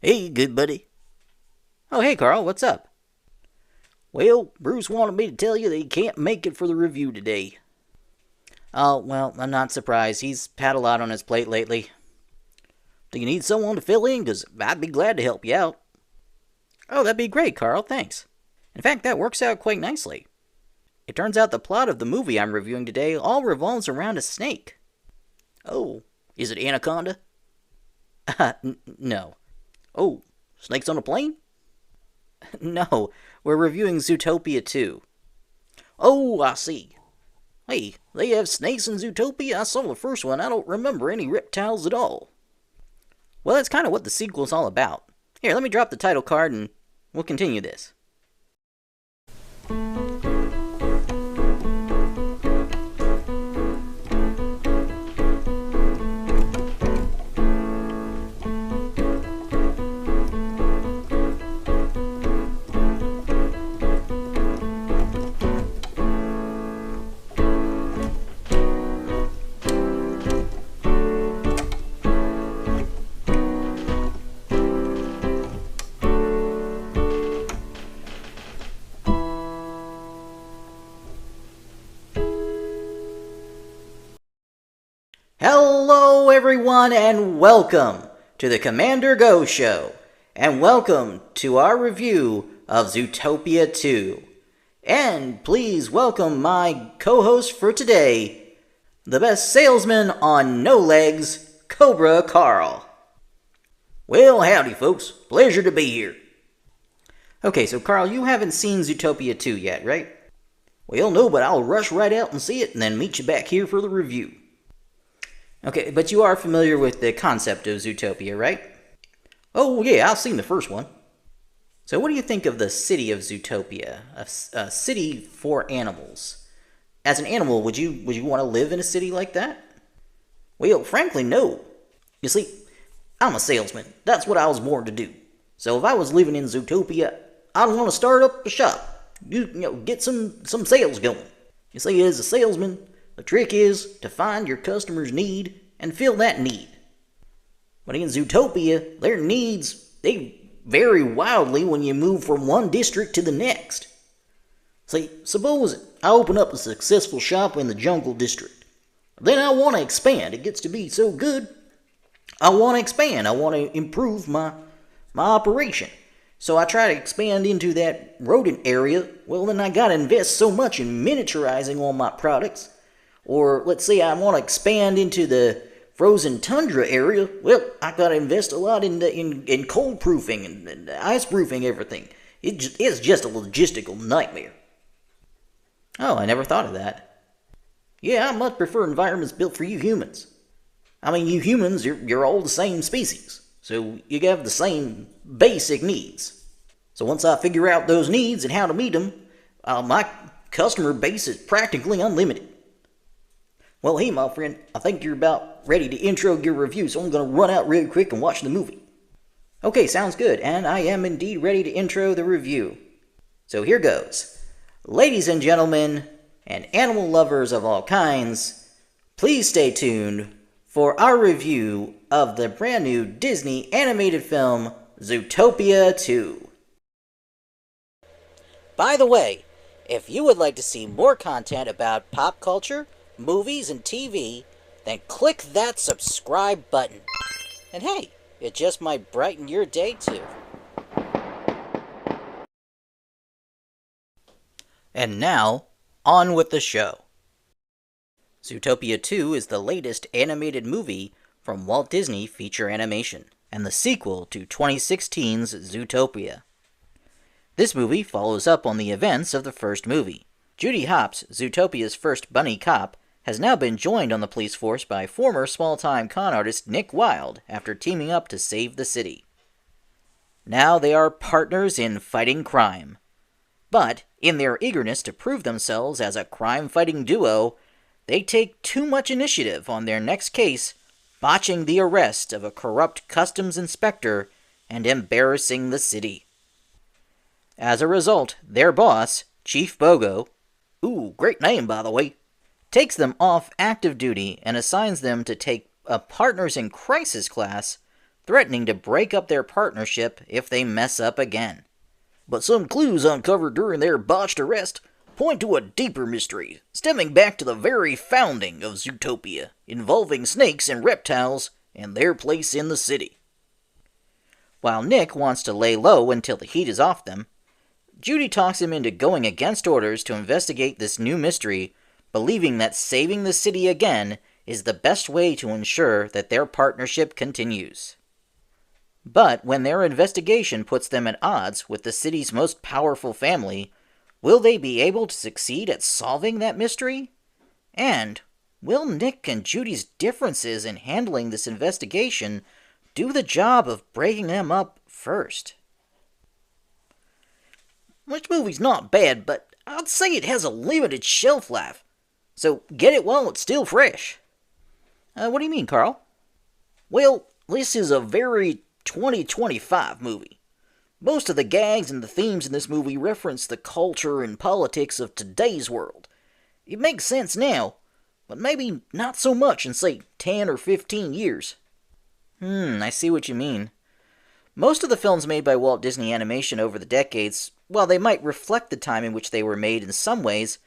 Hey, good buddy. Oh, hey, Carl, what's up? Well, Bruce wanted me to tell you that he can't make it for the review today. Oh, well, I'm not surprised. He's had a lot on his plate lately. Do you need someone to fill in? Because I'd be glad to help you out. Oh, that'd be great, Carl, thanks. In fact, that works out quite nicely. It turns out the plot of the movie I'm reviewing today all revolves around a snake. Oh, is it Anaconda? No. Oh, snakes on a plane? No, we're reviewing Zootopia 2. Oh, I see. Hey, they have snakes in Zootopia? I saw the first one. I don't remember any reptiles at all. Well, that's kind of what the sequel's all about. Here, let me drop the title card and we'll continue this. Hello, everyone, and welcome to the Commander Go Show, and welcome to our review of Zootopia 2. And please welcome my co-host for today, the best salesman on no legs, Cobra Karl. Well, howdy, folks. Pleasure to be here. Okay, so Carl, you haven't seen Zootopia 2 yet, right? Well, no, but I'll rush right out and see it and then meet you back here for the review. Okay, but you are familiar with the concept of Zootopia, right? Oh, yeah, I've seen the first one. So what do you think of the city of Zootopia, a city for animals? As an animal, would you want to live in a city like that? Well, frankly, no. You see, I'm a salesman. That's what I was born to do. So if I was living in Zootopia, I'd want to start up a shop. Get some sales going. You see, as a salesman, the trick is to find your customer's need and fill that need. But in Zootopia, their needs, they vary wildly when you move from one district to the next. See, suppose I open up a successful shop in the Jungle District. Then I want to expand. It gets to be so good. I want to expand. I want to improve my operation. So I try to expand into that rodent area. Well, then I got to invest so much in miniaturizing all my products. Or let's say I want to expand into the frozen tundra area. Well, I got to invest a lot in cold proofing and ice proofing everything. It's just a logistical nightmare. Oh, I never thought of that. Yeah, I much prefer environments built for you humans. I mean, you humans, you're all the same species. So you have the same basic needs. So once I figure out those needs and how to meet them, my customer base is practically unlimited. Well, hey, my friend, I think you're about ready to intro your review, so I'm going to run out real quick and watch the movie. Okay, sounds good, and I am indeed ready to intro the review. So here goes. Ladies and gentlemen, and animal lovers of all kinds, please stay tuned for our review of the brand new Disney animated film, Zootopia 2. By the way, if you would like to see more content about pop culture, movies, and TV, then click that subscribe button. And hey, it just might brighten your day too. And now, on with the show. Zootopia 2 is the latest animated movie from Walt Disney Feature Animation, and the sequel to 2016's Zootopia. This movie follows up on the events of the first movie. Judy Hopps, Zootopia's first bunny cop, has now been joined on the police force by former small-time con artist Nick Wilde after teaming up to save the city. Now they are partners in fighting crime. But, in their eagerness to prove themselves as a crime-fighting duo, they take too much initiative on their next case, botching the arrest of a corrupt customs inspector and embarrassing the city. As a result, their boss, Chief Bogo, ooh, great name by the way, takes them off active duty and assigns them to take a Partners in Crisis class threatening to break up their partnership if they mess up again. But some clues uncovered during their botched arrest point to a deeper mystery, stemming back to the very founding of Zootopia, involving snakes and reptiles and their place in the city. While Nick wants to lay low until the heat is off them, Judy talks him into going against orders to investigate this new mystery, believing that saving the city again is the best way to ensure that their partnership continues. But when their investigation puts them at odds with the city's most powerful family, will they be able to succeed at solving that mystery? And will Nick and Judy's differences in handling this investigation do the job of breaking them up first? This movie's not bad, but I'd say it has a limited shelf life. So get it while it's still fresh. What do you mean, Carl? Well, this is a very 2025 movie. Most of the gags and the themes in this movie reference the culture and politics of today's world. It makes sense now, but maybe not so much in, say, 10 or 15 years. I see what you mean. Most of the films made by Walt Disney Animation over the decades, while they might reflect the time in which they were made in some ways,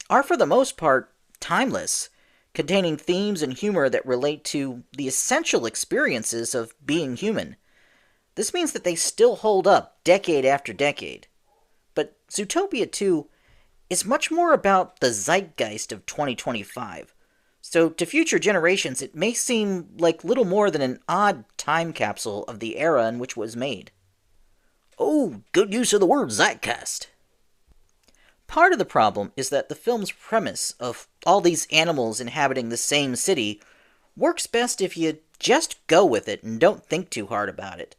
are for the most part timeless, containing themes and humor that relate to the essential experiences of being human. This means that they still hold up decade after decade. But Zootopia 2 is much more about the zeitgeist of 2025. So to future generations, it may seem like little more than an odd time capsule of the era in which it was made. Oh, good use of the word zeitgeist. Part of the problem is that the film's premise of all these animals inhabiting the same city works best if you just go with it and don't think too hard about it.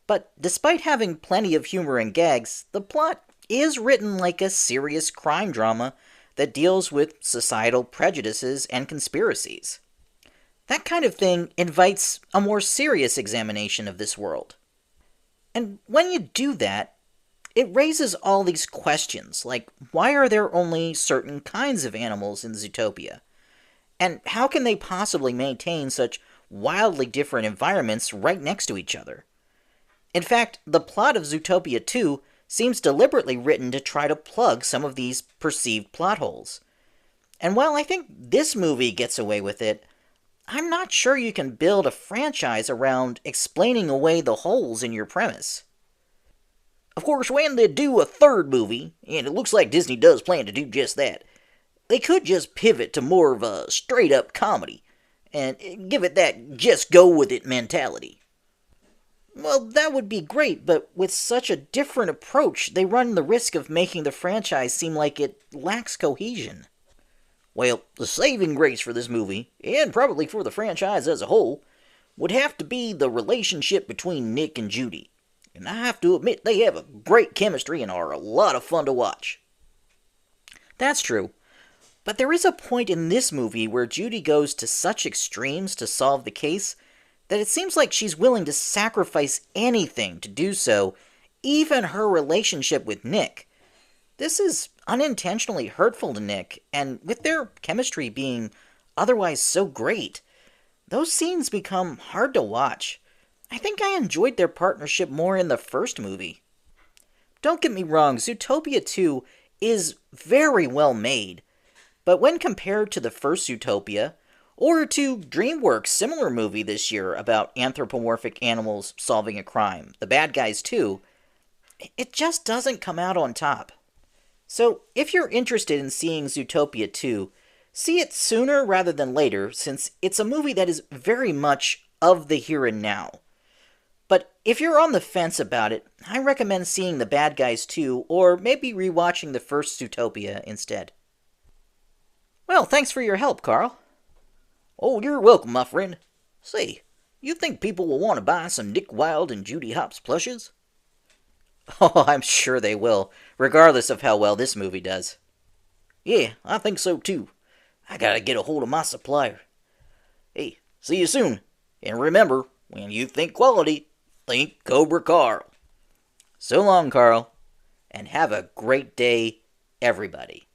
But despite having plenty of humor and gags, the plot is written like a serious crime drama that deals with societal prejudices and conspiracies. That kind of thing invites a more serious examination of this world. And when you do that, it raises all these questions, like why are there only certain kinds of animals in Zootopia? And how can they possibly maintain such wildly different environments right next to each other? In fact, the plot of Zootopia 2 seems deliberately written to try to plug some of these perceived plot holes. And while I think this movie gets away with it, I'm not sure you can build a franchise around explaining away the holes in your premise. Of course, when they do a third movie, and it looks like Disney does plan to do just that, they could just pivot to more of a straight-up comedy, and give it that just-go-with-it mentality. Well, that would be great, but with such a different approach, they run the risk of making the franchise seem like it lacks cohesion. Well, the saving grace for this movie, and probably for the franchise as a whole, would have to be the relationship between Nick and Judy. And I have to admit, they have a great chemistry and are a lot of fun to watch. That's true. But there is a point in this movie where Judy goes to such extremes to solve the case that it seems like she's willing to sacrifice anything to do so, even her relationship with Nick. This is unintentionally hurtful to Nick, and with their chemistry being otherwise so great, those scenes become hard to watch. I think I enjoyed their partnership more in the first movie. Don't get me wrong, Zootopia 2 is very well made, but when compared to the first Zootopia, or to DreamWorks' similar movie this year about anthropomorphic animals solving a crime, The Bad Guys 2, it just doesn't come out on top. So, if you're interested in seeing Zootopia 2, see it sooner rather than later, since it's a movie that is very much of the here and now. But if you're on the fence about it, I recommend seeing The Bad Guys 2, or maybe rewatching the first Zootopia instead. Well, thanks for your help, Carl. Oh, you're welcome, my friend. Say, you think people will want to buy some Nick Wilde and Judy Hopps plushes? Oh, I'm sure they will, regardless of how well this movie does. Yeah, I think so too. I gotta get a hold of my supplier. Hey, see you soon. And remember, when you think quality, think Cobra Karl. So long, Carl, and have a great day, everybody.